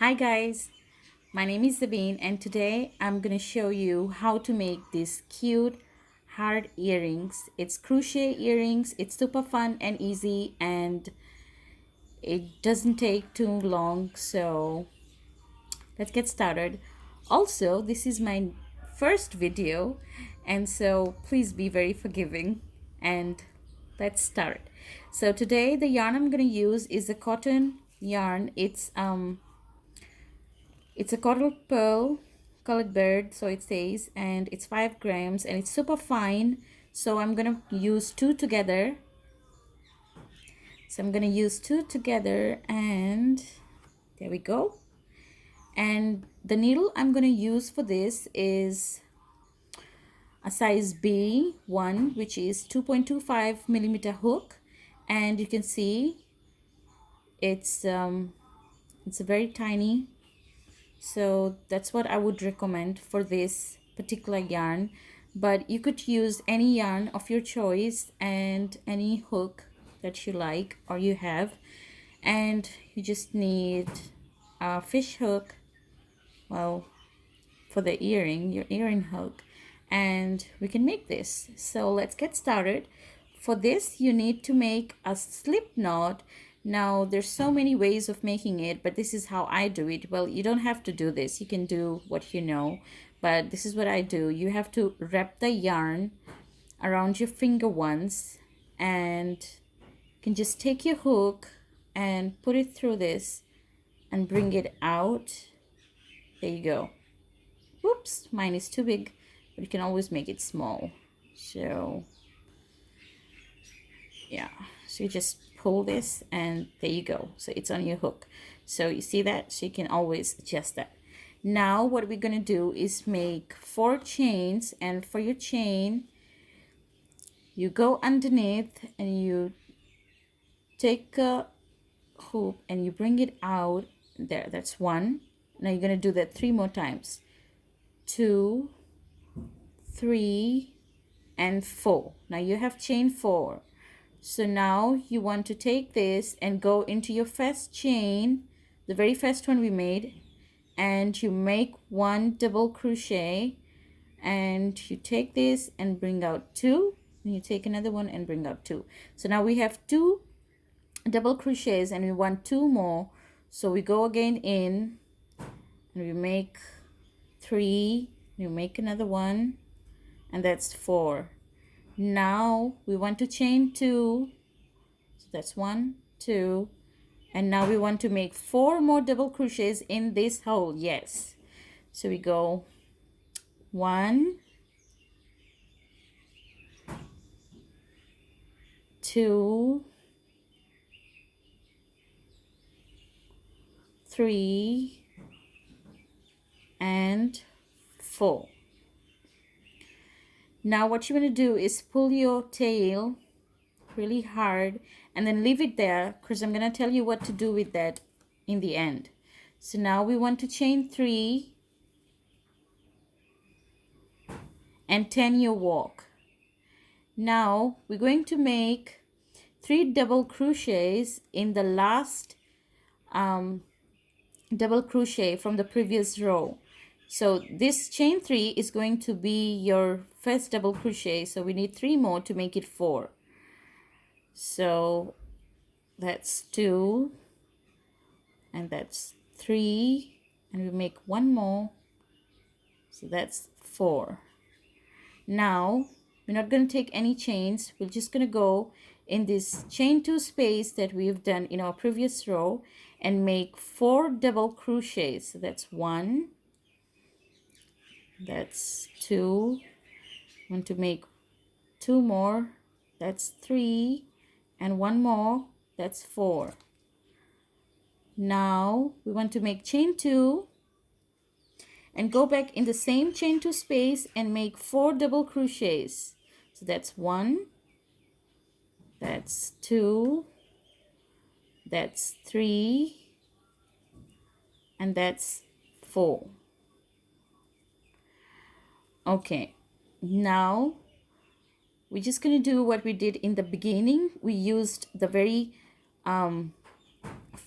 Hi guys, my name is Sabine and today I'm gonna show you how to make these cute heart earrings. It's crochet earrings, it's super fun and easy and it doesn't take too long, so let's get started. Also, this is my first video and so please be very forgiving and let's start. So today the yarn I'm gonna use is a cotton yarn. It's a coral pearl colored bird, so it says, and it's 5 grams and it's super fine. So I'm gonna use two together. So I'm gonna use two together, and there we go. And the needle I'm gonna use for this is a size B1, which is 2.25 millimeter hook, and you can see it's a very tiny. So that's what I would recommend for this particular yarn, but you could use any yarn of your choice and any hook that you like or you have, and you just need a fish hook, well, for the earring, your earring hook, and we can make this. So let's get started. For this you need to make a slip knot. Now there's so many ways of making it, but this is how I do it. Well, you don't have to do this, you can do what you know, but this is what I do. You have to wrap the yarn around your finger once, and you can just take your hook and put it through this and bring it out. There you go. Whoops, mine is too big, but you can always make it small. So yeah, so you just pull this and there you go. So it's on your hook. So you see that? So you can always adjust that. Now what we're gonna do is make 4 chains, and for your chain you go underneath and you take a hoop and you bring it out. There, that's 1. Now you're gonna do that 3 more times. 2, 3, and 4. Now you have chain 4. So now you want to take this and go into your first chain, the very first one we made, and you make 1 double crochet, and you take this and bring out 2, and you take another one and bring out 2. So now we have 2 double crochets and we want 2 more. So we go again in and we make 3, you make another one, and that's 4. Now we want to chain 2, so that's 1, 2, and now we want to make 4 more double crochets in this hole. Yes, so we go 1, 2, 3, and 4. Now what you want to do is pull your tail really hard and then leave it there, because I'm going to tell you what to do with that in the end. So now we want to chain 3 and 10 your walk. Now we're going to make 3 double crochets in the last double crochet from the previous row. So this chain 3 is going to be your first double crochet, so we need 3 more to make it 4. So that's 2 and that's 3, and we make 1 more, so that's 4. Now we're not going to take any chains, we're just going to go in this chain 2 space that we've done in our previous row and make 4 double crochets. So that's 1, that's 2, I want to make 2 more, that's 3, and 1 more, that's 4. Now we want to make chain 2 and go back in the same chain 2 space and make 4 double crochets. So that's 1, that's 2, that's 3, and that's 4. Okay, now we're just going to do what we did in the beginning. We used the very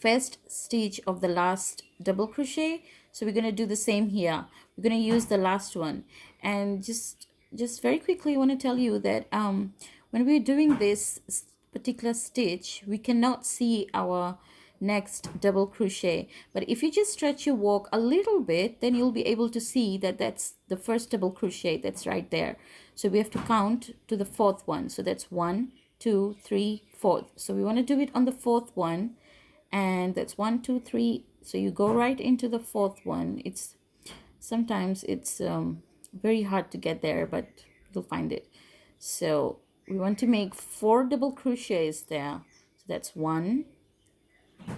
first stitch of the last double crochet. So we're going to do the same here. We're going to use the last one. And just very quickly, I want to tell you that when we're doing this particular stitch, we cannot see our next double crochet, but if you just stretch your work a little bit, then you'll be able to see that that's the first double crochet that's right there. So we have to count to the fourth one. So that's 1, 2, 3, 4. So we want to do it on the fourth one, and that's 1, 2, 3. So you go right into the fourth one. It's sometimes it's very hard to get there, but you'll find it. So we want to make 4 double crochets there. So that's 1,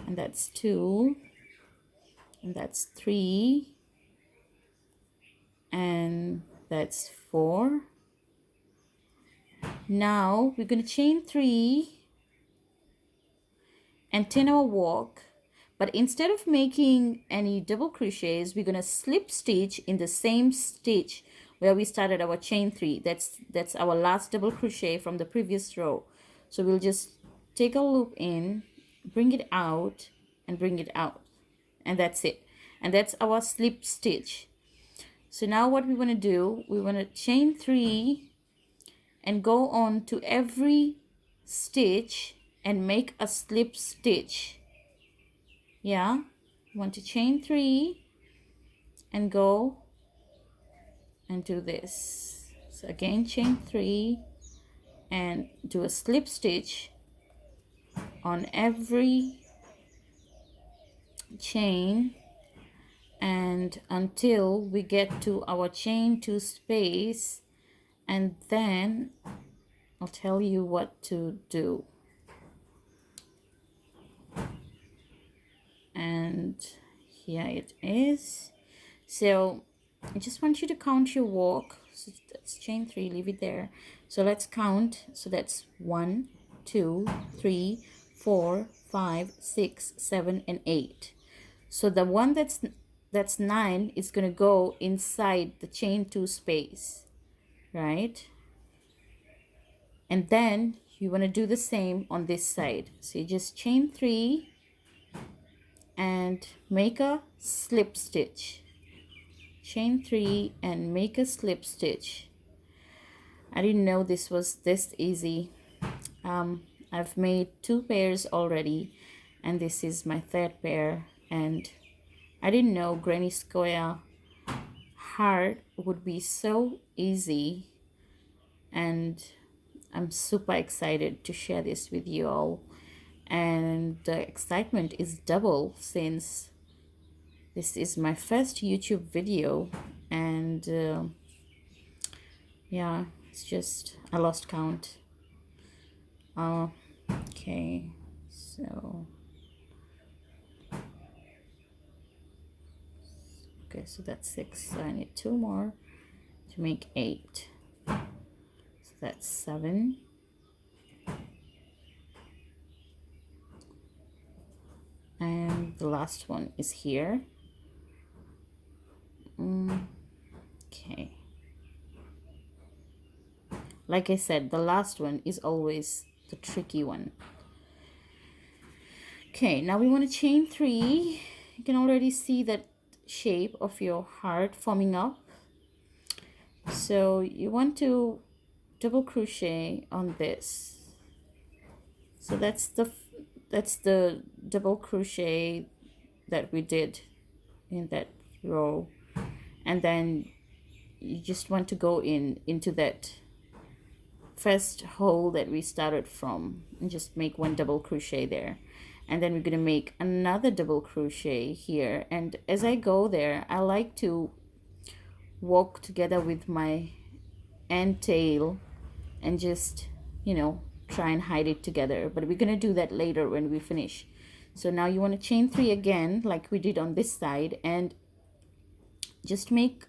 and that's 2, and that's 3, and that's 4. Now we're going to chain 3 and turn our work, but instead of making any double crochets, we're going to slip stitch in the same stitch where we started our chain 3. That's our last double crochet from the previous row. So we'll just take a loop in, bring it out, and bring it out, and that's it. And that's our slip stitch. So now what we want to do, we want to chain 3 and go on to every stitch and make a slip stitch. Yeah, you want to chain 3 and go and do this. So again, chain 3 and do a slip stitch on every chain, and until we get to our chain 2 space, and then I'll tell you what to do. And here it is. So I just want you to count your work. So that's chain 3, leave it there. So let's count. So that's 1, 2, 3, 4, 5, 6, 7, and 8. So the one that's 9 is going to go inside the chain 2 space, right? And then you want to do the same on this side. So you just chain 3 and make a slip stitch. Chain 3 and make a slip stitch. I didn't know this was this easy. I've made 2 pairs already, and this is my 3rd pair, and I didn't know granny square heart would be so easy, and I'm super excited to share this with you all. And the excitement is double since this is my first YouTube video, and yeah, it's just I lost count. Okay, so okay, so that's 6, so I need 2 more to make 8. So that's 7. And the last one is here. Okay. Like I said, the last one is always the tricky one. Okay, now we want to chain 3. You can already see that shape of your heart forming up. So you want to double crochet on this. So that's the double crochet that we did in that row, and then you just want to go into that first hole that we started from and just make 1 double crochet there, and then we're going to make another double crochet here. And as I go there, I like to walk together with my end tail and just, you know, try and hide it together, but we're going to do that later when we finish. So now you want to chain 3 again like we did on this side, and just make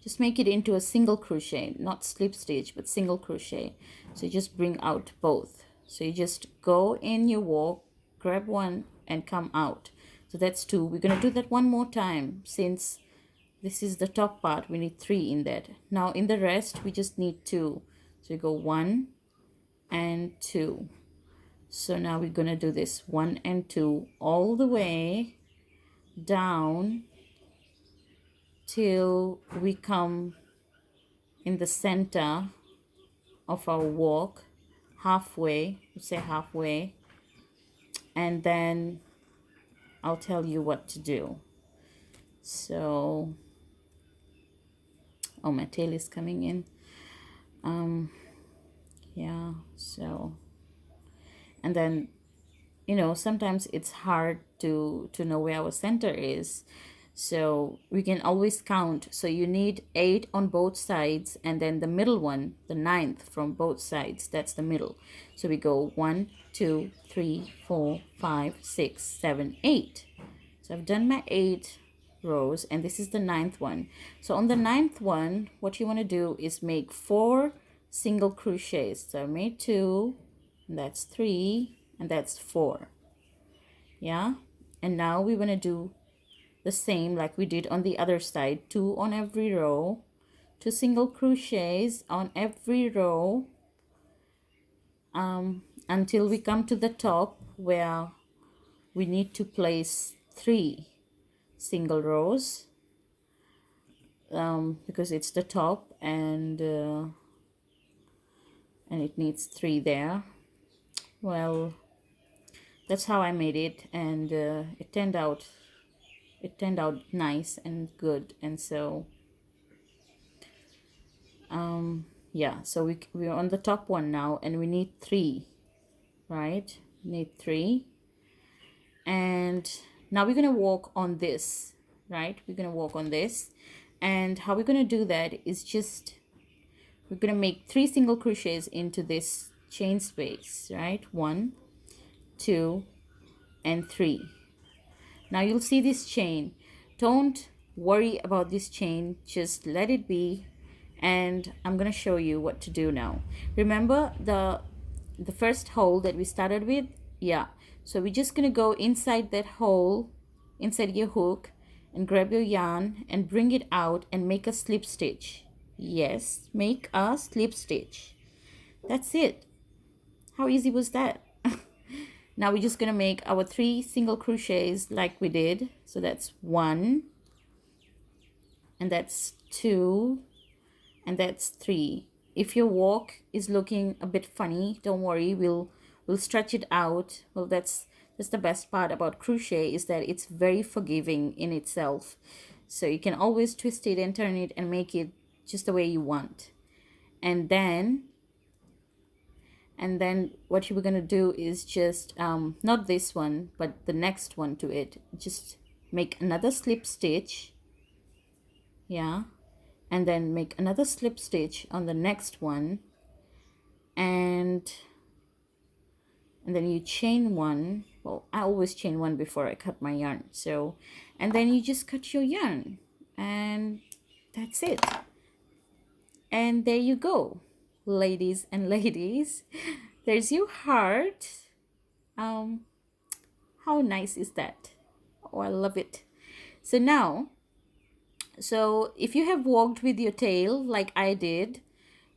it into a single crochet, not slip stitch but single crochet. So you just bring out both. So you just go in your work, grab 1 and come out. So that's 2. We're going to do that 1 more time. Since this is the top part, we need 3 in that. Now in the rest we just need 2. So you go 1 and 2. So now we're gonna do this 1 and 2 all the way down till we come in the center of our walk, halfway, we say halfway, and then I'll tell you what to do. So, oh, my tail is coming in. Yeah, so, and then, you know, sometimes it's hard to know where our center is. So we can always count. So you need 8 on both sides, and then the middle one, the ninth from both sides, that's the middle. So we go 1, 2, 3, 4, 5, 6, 7, 8. So I've done my 8 rows, and this is the ninth one. So on the ninth one, what you want to do is make 4 single crochets. So I made 2, and that's 3, and that's 4. Yeah, and now we want to do the same like we did on the other side, 2 on every row, 2 single crochets on every row, until we come to the top where we need to place 3 single rows, because it's the top, and it needs 3 there. Well, that's how I made it, and it turned out nice and good. And so yeah, so we're on the top one now, and we need 3, right? Need 3. And now we're gonna walk on this, right? We're gonna walk on this, and how we're gonna do that is just we're gonna make 3 single crochets into this chain space, right? 1, 2, and 3. Now you'll see this chain. Don't worry about this chain, just let it be, and I'm gonna show you what to do now. Remember the first hole that we started with? Yeah, so we're just gonna go inside that hole, inside your hook, and grab your yarn and bring it out and make a slip stitch. Yes, make a slip stitch. That's it. How easy was that? Now we're just gonna make our 3 single crochets like we did. So that's 1, and that's 2, and that's 3. If your walk is looking a bit funny, don't worry, we'll stretch it out. Well, that's the best part about crochet, is that it's very forgiving in itself. So you can always twist it and turn it and make it just the way you want. And then what you were going to do is just not this one, but the next one to it, just make another slip stitch. Yeah, and then make another slip stitch on the next one, and then you chain 1. Well, I always chain 1 before I cut my yarn. So, and then you just cut your yarn, and that's it. And there you go, ladies and ladies. There's your heart. How nice is that? Oh, I love it. So now, so if you have walked with your tail like I did,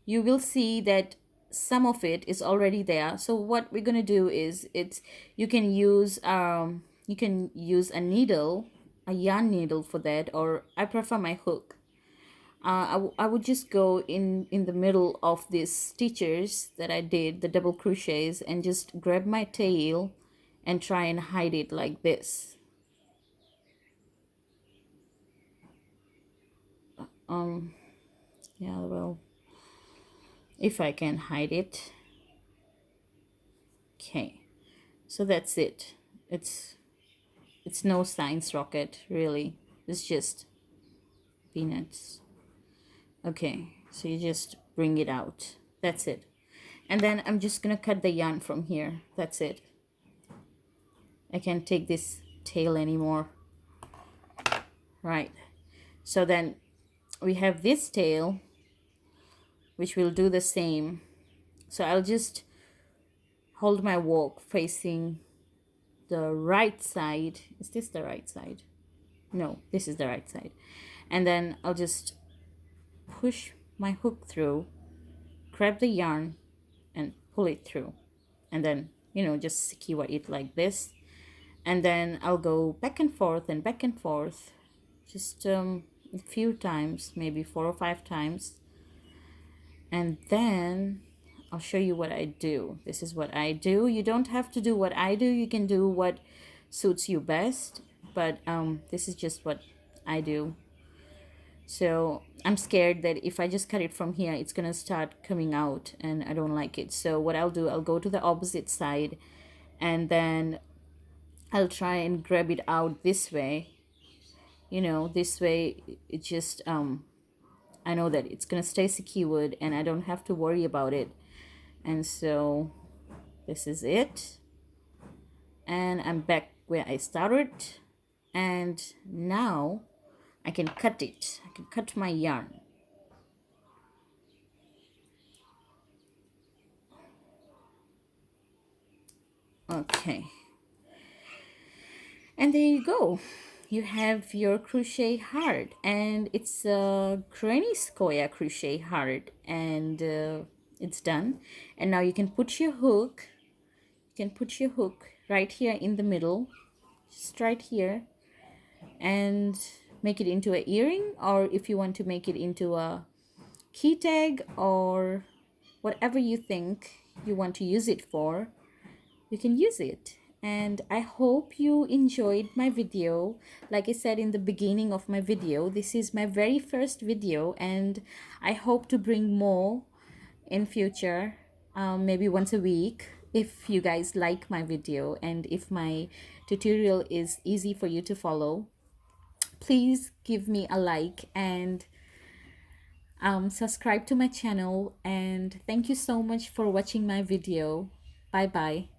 you will see that some of it is already there. So what we're gonna do is you can use a needle, a yarn needle for that, or I prefer my hook. I would just go in the middle of these stitches that I did, the double crochets, and just grab my tail and try and hide it like this. Yeah, well, if I can hide it. Okay, so that's it. It's no science rocket, really. It's just peanuts. Okay, so you just bring it out. That's it. And then I'm just gonna cut the yarn from here. That's it. I can't take this tail anymore. Right. So then we have this tail, which will do the same. So I'll just hold my walk facing the right side. Is this the right side? No, this is the right side. And then I'll just push my hook through, grab the yarn, and pull it through. And then just secure it like this. And then I'll go back and forth and back and forth, just a few times, maybe 4 or 5 times. And then I'll show you what I do. This is what I do. You don't have to do what I do. You can do what suits you best. But this is just what I do. So I'm scared that if I just cut it from here, it's gonna start coming out and I don't like it. So what I'll do, I'll go to the opposite side and then I'll try and grab it out this way. This way it just I know that it's gonna stay secured and I don't have to worry about it. And so this is it. And I'm back where I started. And now I can cut it. I can cut my yarn. Okay. And there you go. You have your crochet heart, and it's a granny square crochet heart, and it's done. And now you can put your hook. You can put your hook right here in the middle, just right here, and make it into an earring, or if you want to make it into a key tag or whatever you think you want to use it for, you can use it. And I hope you enjoyed my video. Like I said in the beginning of my video, this is my very first video and I hope to bring more in future, maybe once a week, if you guys like my video and if my tutorial is easy for you to follow. Please give me a like and subscribe to my channel, and thank you so much for watching my video. Bye bye.